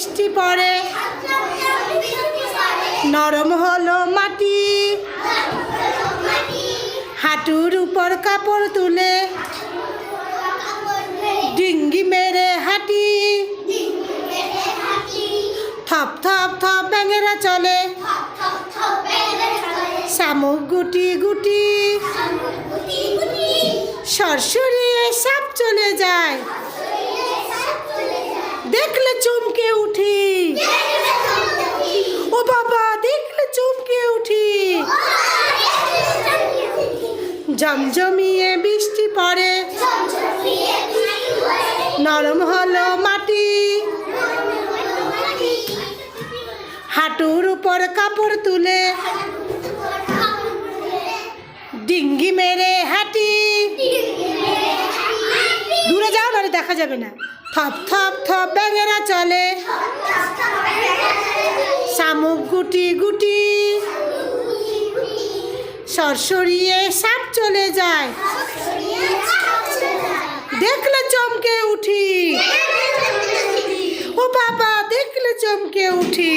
বৃষ্টি পড়ে নরম হলো মাটি হাঁটুর উপর কাপড় তুলে ডিঙ্গি মেরে হাঁটি থপ থপ থপ ব্যাঙেরা চলে শামুক গুটি গুটি সরসরিয়ে সাপ চলে যায় দেখলে চমকে উঠি ও বাবা দেখলে চমকে উঠি জমজমিয়ে বৃষ্টি পড়ে নরম হলো মাটি হাঁটুর উপর কাপড় তুলে ডিঙ্গি মেরে হাঁটি দূরে যাও না দেখা যাবে না থপ থপ থপ ব্যাঙেরা চলে শামুক গুটি গুটি সরসরিয়ে সাপ চলে যায় দেখলে চমকে উঠি ও বাবা দেখলে চমকে উঠি